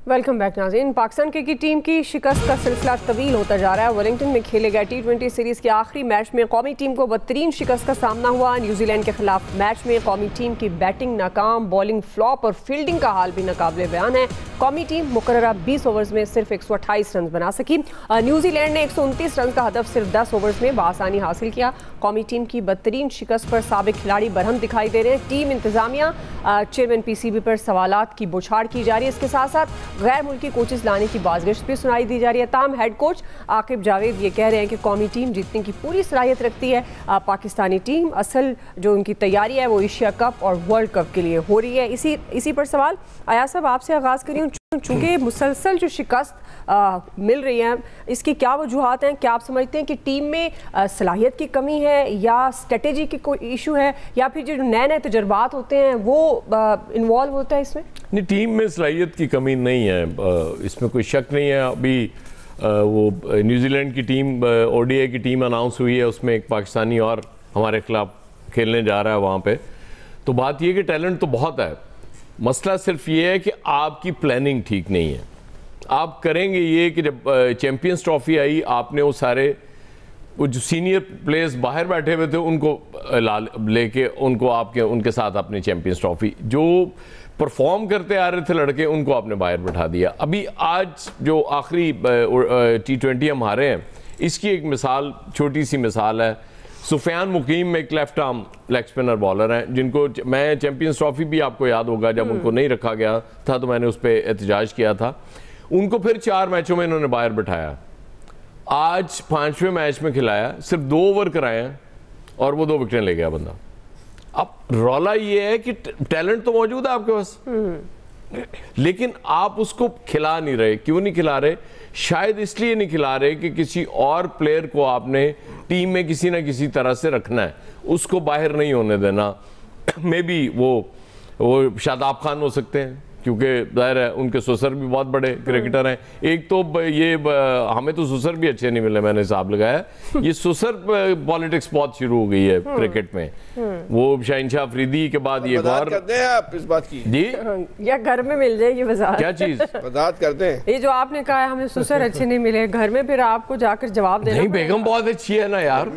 Welcome back नाज़रीन। Pakistan cricket team की शिकस्त का सिलसिला तवील होता जा रहा है। वेलिंगटन में खेले गए T20 सीरीज़ के आखिरी मैच में कौमी टीम को बदतरीन शिकस्त का सामना हुआ। न्यूजीलैंड के खिलाफ मैच में कौमी टीम की बैटिंग नाकाम, बॉलिंग फ्लॉप और फील्डिंग का हाल भी नाकाबिले बयान है। कौमी टीम मुकर्ररा 20 ओवर्स में सिर्फ 128 रन बना सकी। न्यूजीलैंड ने 129 रन का हदफ सिर्फ 10 ओवर्स में बआसानी हासिल किया। कौमी टीम की बदतरीन शिकस्त पर साबिक खिलाड़ी बरहम दिखाई दे रहे हैं। टीम इंतजामिया, चेयरमैन PCB पर सवालात की बौछार की जा रही है। इसके साथ साथ गैर मुल्की कोचेस लाने की बाज़गश्त भी सुनाई दी जा रही है। ताहम हेड कोच आकिब जावेद ये कह रहे हैं कि कौमी टीम जीतने की पूरी सलाहियत रखती है। पाकिस्तानी टीम असल जो उनकी तैयारी है वो एशिया कप और वर्ल्ड कप के लिए हो रही है। इसी पर सवाल आया साहब आपसे आगाज़ करी हूँ। चूँकि मुसलसल जो शिकस्त मिल रही है, इसकी क्या वजूहात हैं? क्या आप समझते हैं कि टीम में सलाहियत की कमी है या स्ट्रेटेजी की कोई इशू है या फिर जो नए नए तजर्बात होते हैं वो इन्वॉल्व होता है इसमें? नहीं, टीम में सलाहियत की कमी नहीं है, इसमें कोई शक नहीं है। अभी वो न्यूजीलैंड की टीम, ODI की टीम अनाउंस हुई है, उसमें एक पाकिस्तानी और हमारे खिलाफ खेलने जा रहा है वहाँ पे। तो बात ये कि टैलेंट तो बहुत है, मसला सिर्फ ये है कि आपकी प्लानिंग ठीक नहीं है। आप करेंगे ये कि जब चैंपियंस ट्रॉफी आई, आपने वो सारे वो जो सीनियर प्लेयर्स बाहर बैठे हुए थे उनको लेके उनके साथ अपनी चैंपियंस ट्रॉफी जो परफॉर्म करते आ रहे थे लड़के, उनको आपने बाहर बैठा दिया। अभी आज जो आखिरी T20 हम हारे हैं, इसकी एक मिसाल, छोटी सी मिसाल है। सुफियान मुकीम में एक left arm leg spinner bowler हैं जिनको मैं चैंपियंस ट्रॉफी भी आपको याद होगा जब उनको नहीं रखा गया था तो मैंने उस पर एहतजाज किया था। उनको फिर 4 मैचों में इन्होंने बाहर बिठाया। आज 5वें मैच में खिलाया, सिर्फ 2 ओवर कराए हैं और वो 2 विकेटें ले गया बंदा। अब रौला ये है कि टैलेंट तो मौजूद है आपके पास, लेकिन आप उसको खिला नहीं रहे। क्यों नहीं खिला रहे? शायद इसलिए नहीं खिला रहे कि किसी और प्लेयर को आपने टीम में किसी ना किसी तरह से रखना है, उसको बाहर नहीं होने देना। मे बी वो शादाब खान हो सकते हैं क्योंकि ज़ाहिर है उनके ससुर भी बहुत बड़े क्रिकेटर हैं। एक तो ये हमें तो ससुर भी अच्छे नहीं मिले, मैंने हिसाब लगाया। ये ससुर पॉलिटिक्स बहुत शुरू हो गई है क्रिकेट में। वो शहनशाह अफरीदी के बाद ये वजाहत करते हैं आप इस बात की जी, या घर में मिल जाए ये वजाहत? क्या चीज़ वजाहत करते हैं? ये जो आपने कहा हमें ससुर अच्छे नहीं मिले, घर में फिर आपको जाकर जवाब देना। नहीं, बेगम बहुत अच्छी है ना यार,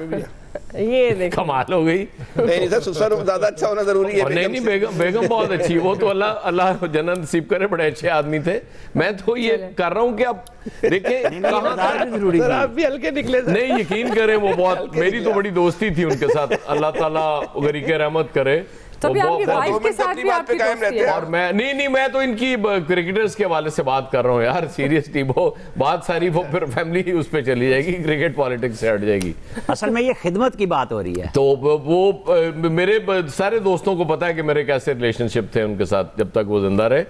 ये देखो कमाल हो गई। नहीं सर, ससुर ज्यादा अच्छा होना जरूरी है। नहीं, बेगम बहुत अच्छी, वो तो अल्लाह जन्नत नसीब करे, बड़े अच्छे आदमी थे। मैं तो ये कर रहा हूँ कि आप देखिए आप भी हल्के निकले। नहीं, यकीन करें वो बहुत, मेरी तो बड़ी दोस्ती थी उनके साथ, अल्लाह ताला गरीके रहमत करे। तो भी आपकी वाइफ के साथ भी आपकी दोस्ती है? और मैं तो इनकी क्रिकेटर्स के हवाले से बात कर रहा हूँ यार, सीरियसली वो बात सारी वो फिर फैमिली उस पे चली जाएगी, क्रिकेट पॉलिटिक्स से हट जाएगी। असल में ये खिदमत की बात हो रही है। तो वो मेरे सारे दोस्तों को पता है कि मेरे कैसे रिलेशनशिप थे उनके साथ जब तक वो जिंदा रहे।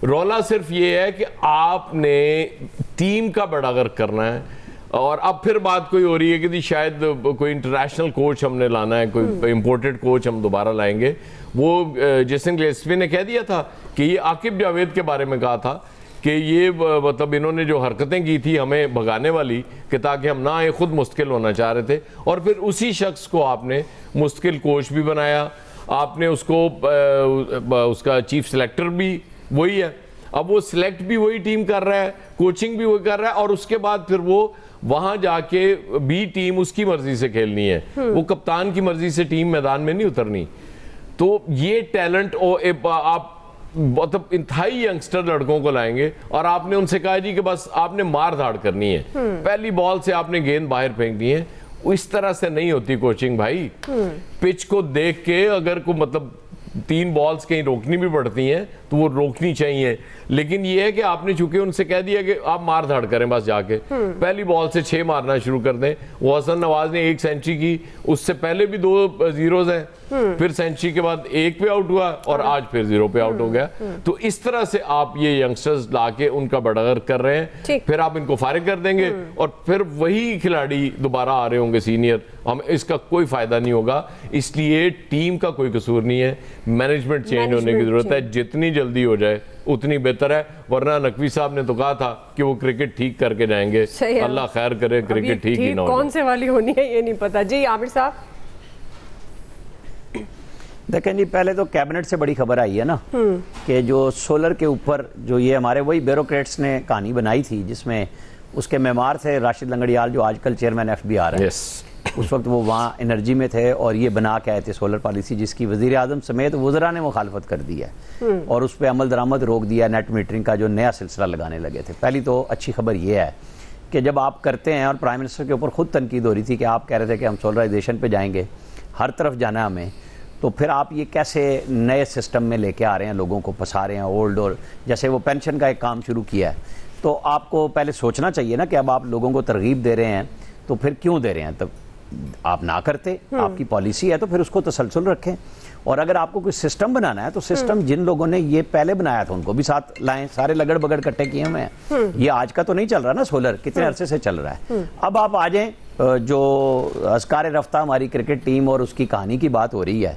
रौला सिर्फ ये है कि आपने टीम का बड़ा गर्क करना है। और अब फिर बात कोई हो रही है कि शायद कोई इंटरनेशनल कोच हमने लाना है, कोई इंपोर्टेड कोच हम दोबारा लाएंगे। वो जेसन गिलेस्पी ने कह दिया था कि ये आकिब जावेद के बारे में कहा था कि ये मतलब इन्होंने जो हरकतें की थी हमें भगाने वाली, कि ताकि हम ना ये खुद मुस्तकिल होना चाह रहे थे, और फिर उसी शख्स को आपने मुस्तकिल कोच भी बनाया। आपने उसको उसका चीफ सिलेक्टर भी वही है, अब वो सिलेक्ट भी वही टीम कर रहा है, कोचिंग भी वही कर रहा है, और उसके बाद फिर वो वहां जाके भी टीम उसकी मर्जी से खेलनी है, वो कप्तान की मर्जी से टीम मैदान में नहीं उतरनी। तो ये टैलेंट आप मतलब इंतहाई यंगस्टर लड़कों को लाएंगे और आपने उनसे कहा जी कि बस आपने मार धाड़ करनी है, पहली बॉल से आपने गेंद बाहर फेंकनी है। इस तरह से नहीं होती कोचिंग भाई। पिच को देख के अगर को मतलब 3 बॉल्स कहीं रोकनी भी पड़ती हैं तो वो रोकनी चाहिए, लेकिन ये है कि आपने चूंकि उनसे कह दिया कि आप मार धाड़ करें, बस जाके पहली बॉल से 6 मारना शुरू कर दें। वो हसन नवाज ने 1 सेंचुरी की, उससे पहले भी 2 जीरोज हैं, फिर सेंचुरी के बाद 1 पे आउट हुआ और आज फिर 0 पे आउट हो गया। तो इस तरह से आप ये यंगस्टर्स लाके उनका बड़ागर कर रहे हैं, फिर आप इनको फारिग कर देंगे और फिर वही खिलाड़ी दोबारा आ रहे होंगे सीनियर, हम इसका कोई फायदा नहीं होगा। इसलिए टीम का कोई कसूर नहीं है, मैनेजमेंट चेंज होने की जरूरत है, जितनी जल्दी हो जाए उतनी बेहतर है। वरना नकवी साहब ने तो कहा था कि वो क्रिकेट ठीक करके जाएंगे, अल्लाह खैर करे क्रिकेट ठीक ही ना हो। कौन से वाली होनी है ये नहीं पता। जी आमिर साहब। دیکھیں جی پہلے تو کیبنٹ سے بڑی خبر آئی ہے نا کہ جو سولر کے اوپر جو یہ ہمارے وہی بیوروکریٹس نے کہانی بنائی تھی جس میں اس کے معمار تھے راشد لنگڑیال جو آج کل چیئرمین FBR ہے. اس وقت وہ وہاں انرجی میں تھے اور یہ بنا کے آئے تھے سولر پالیسی جس کی وزیر اعظم سمیت وزراء نے مخالفت کر دی ہے اور اس پہ عمل درآمد روک دیا. نیٹ میٹرنگ کا جو نیا سلسلہ لگانے لگے تھے. پہلی تو اچھی خبر یہ ہے کہ جب آپ کرتے ہیں اور پرائم منسٹر کے اوپر خود تنقید ہو رہی تھی کہ آپ کہہ رہے تھے کہ ہم سولرائزیشن پہ جائیں گے, ہر طرف جانا ہے ہمیں, تو پھر آپ یہ کیسے نئے سسٹم میں لے کے آ رہے ہیں, لوگوں کو پھنسا رہے ہیں اولڈ, اور جیسے وہ پینشن کا ایک کام شروع کیا ہے تو آپ کو پہلے سوچنا چاہیے نا کہ اب آپ لوگوں کو ترغیب دے رہے ہیں تو پھر کیوں دے رہے ہیں, تب آپ نہ کرتے, آپ کی پالیسی ہے تو پھر اس کو تسلسل رکھیں. اور اگر آپ کو کوئی سسٹم بنانا ہے تو سسٹم جن لوگوں نے یہ پہلے بنایا تھا ان کو بھی ساتھ لائیں, سارے لگڑ بگڑ کٹے کیے ہوئے ہیں. یہ آج کا تو نہیں چل رہا نا سولر, کتنے عرصے سے چل رہا ہے. اب آپ آ جائیں, جو اذکار رفتہ ہماری کرکٹ ٹیم اور اس کی کہانی کی بات ہو رہی ہے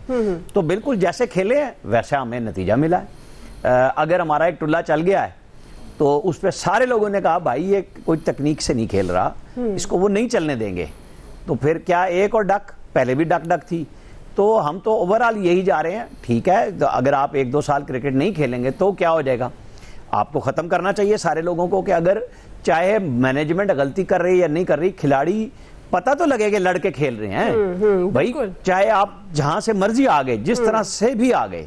تو بالکل جیسے کھیلے ہیں ویسا ہمیں نتیجہ ملا ہے. اگر ہمارا ایک ٹلہ چل گیا ہے تو اس پہ سارے لوگوں نے کہا بھائی یہ کوئی تکنیک سے نہیں کھیل رہا, اس کو وہ نہیں چلنے دیں گے, تو پھر کیا ایک اور ڈک, پہلے بھی ڈک تھی. تو ہم تو اوورآل یہی جا رہے ہیں. ٹھیک ہے اگر آپ 1-2 سال کرکٹ نہیں کھیلیں گے تو کیا ہو جائے گا, آپ کو ختم کرنا چاہیے سارے لوگوں کو کہ اگر چاہے مینجمنٹ غلطی کر رہی یا نہیں کر رہی, کھلاڑی پتہ تو لگے کہ لڑ کے کھیل رہے ہیں بھائی, چاہے آپ جہاں سے مرضی آ گئے, جس طرح سے بھی آ گئے,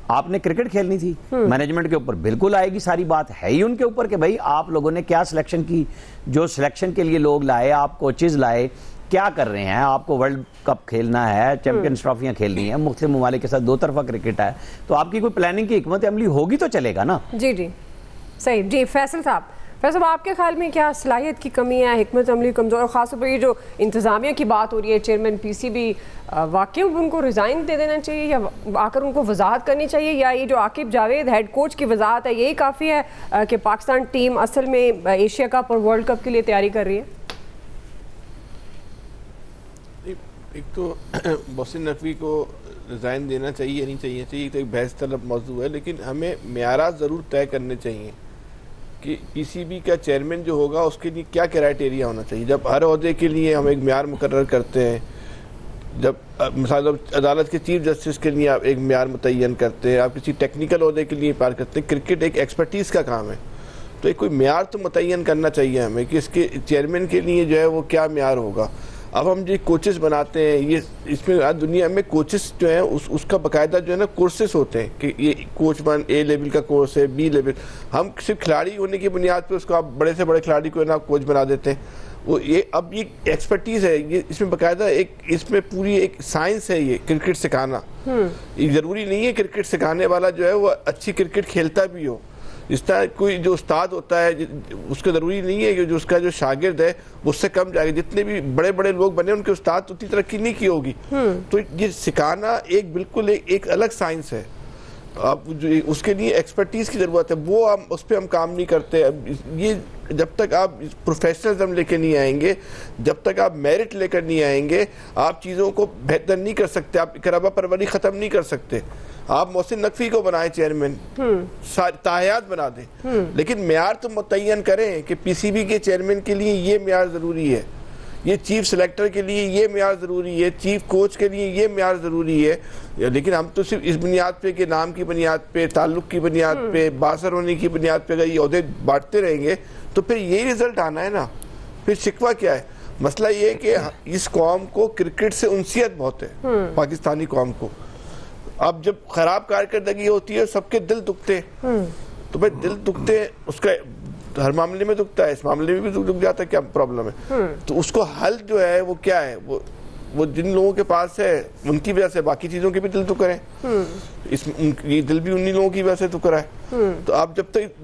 آپ نے کرکٹ کھیلنی تھی. مینجمنٹ کے اوپر بالکل آئے گی ساری بات, ہے ہی ان کے اوپر کہ بھائی آپ لوگوں نے کیا سلیکشن کی, جو سلیکشن کے لیے لوگ لائے, آپ کوچز لائے, کیا کر رہے ہیں, آپ کو ورلڈ کپ کھیلنا ہے, چیمپئنز ٹرافیاں کھیلنی ہیں, مختلف ممالک کے ساتھ 2 طرفہ کرکٹ ہے, تو آپ کی کوئی پلاننگ کی حکمت عملی ہوگی تو چلے گا نا. جی صحیح. جی فیصل صاحب آپ کے خیال میں کیا صلاحیت کی کمی ہے, حکمت عملی کمزور, اور خاص طور پر یہ جو انتظامیہ کی بات ہو رہی ہے, چیئرمین PCB, واقعی ان کو ریزائن دے دینا چاہیے یا آ کر ان کو وضاحت کرنی چاہیے, یا یہ جو عاقب جاوید ہیڈ کوچ کی وضاحت ہے یہی کافی ہے کہ پاکستان ٹیم اصل میں ایشیا کپ اور ورلڈ کپ کے لیے تیاری کر رہی ہے؟ ایک تو محسن نقوی کو ریزائن دینا چاہیے نہیں چاہیے تو ایک بحث طلب موضوع ہے, لیکن ہمیں معیارات ضرور طے کرنے چاہیے کہ PCB کا چیئرمین جو ہوگا اس کے لیے کیا کرائٹیریا ہونا چاہیے. جب ہر عہدے کے لیے ہم ایک معیار مقرر کرتے ہیں, جب مثلا عدالت کے چیف جسٹس کے لیے آپ ایک معیار متعین کرتے ہیں, آپ کسی ٹیکنیکل عہدے کے لیے پار کرتے ہیں, کرکٹ ایک ایکسپرٹیز کا کام ہے, تو ایک کوئی معیار تو متعین کرنا چاہیے ہمیں کہ اس کے چیئرمین کے لیے جو ہے وہ کیا معیار ہوگا. اب ہم جو کوچز بناتے ہیں, یہ اس میں دنیا میں کوچز جو ہیں اس کا باقاعدہ جو ہے نا کورسز ہوتے ہیں کہ یہ کوچ 1 A لیول کا کورس ہے, B لیول. ہم صرف کھلاڑی ہونے کی بنیاد پہ اس کو آپ بڑے سے بڑے کھلاڑی کو نا کوچ بنا دیتے ہیں. وہ یہ اب یہ ایکسپرٹیز ہے, یہ اس میں باقاعدہ ایک اس میں پوری ایک سائنس ہے یہ کرکٹ سکھانا. یہ ضروری نہیں ہے کرکٹ سکھانے والا جو ہے وہ اچھی کرکٹ کھیلتا بھی ہو. اس طرح کوئی جو استاد ہوتا ہے اس کا ضروری نہیں ہے کہ جو اس کا جو شاگرد ہے اس سے کم جائے گا. جتنے بھی بڑے بڑے لوگ بنے ان کے استاد اتنی ترقی نہیں کی ہوگی. تو یہ سکھانا ایک بالکل ایک الگ سائنس ہے. اب اس کے لیے ایکسپرٹیز کی ضرورت ہے, وہ ہم اس پہ ہم کام نہیں کرتے. یہ جب تک آپ پروفیشنلزم لے کے نہیں آئیں گے, جب تک آپ میرٹ لے کر نہیں آئیں گے, آپ چیزوں کو بہتر نہیں کر سکتے, آپ اقربا پروری ختم نہیں کر سکتے. آپ محسن نقوی کو بنائیں چیئرمین, تاحیات بنا دیں, لیکن معیار تو متعین کریں کہ PCB کے چیئرمین کے لیے یہ معیار ضروری ہے, یہ چیف سلیکٹر کے لیے یہ معیار ضروری ہے, چیف کوچ کے لیے یہ معیار ضروری ہے. لیکن ہم تو صرف اس بنیاد پہ کہ نام کی بنیاد پہ, تعلق کی بنیاد پہ, باثر ہونے کی بنیاد پہ اگر یہ عہدے بانٹتے رہیں گے تو پھر یہی رزلٹ آنا ہے نا. پھر شکوہ کیا ہے؟ مسئلہ یہ ہے کہ اس قوم کو کرکٹ سے انسیت بہت ہے, پاکستانی قوم کو. اب جب خراب کارکردگی ہوتی ہے سب کے دل دکھتے ہیں, تو بھائی دل دکھتے ہیں, اس کا ہر معاملے میں دکھتا ہے, اس معاملے میں بھی دکھ جاتا ہے, کیا پرابلم ہے. تو اس کو حل جو ہے وہ کیا ہے, وہ جن لوگوں کے پاس ہے ان کی وجہ سے باقی چیزوں کے بھی دل دکھ رہے ہیں, یہ دل بھی انہی لوگوں کی وجہ سے دکھ رہا ہے. تو آپ جب تک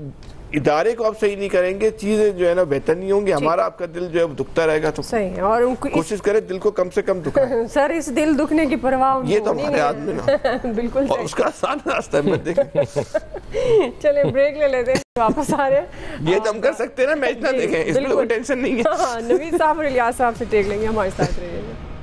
ادارے کو آپ صحیح نہیں کریں گے, چیزیں جو ہے نا بہتر نہیں ہوں گی. ہمارا آپ کا دل جو ہے وہ دکھتا رہے گا, تو صحیح, اور کوشش کریں دل کو کم سے کم دکھائیں. سر اس دل دکھنے کی پرواہ یہ تو ہمارے ہاتھ میں نا, بالکل, اور اس کا آسان راستہ ہے. چلیں بریک لے لیتے ہیں, واپس آ رہے ہیں. یہ تو ہم کر سکتے ہیں نا, میچ نہ دیکھیں, اس میں کوئی ٹینشن نہیں ہے. نوید صاحب اور الیاس صاحب سے ٹیک لیں گے, ہمارے ساتھ رہیے.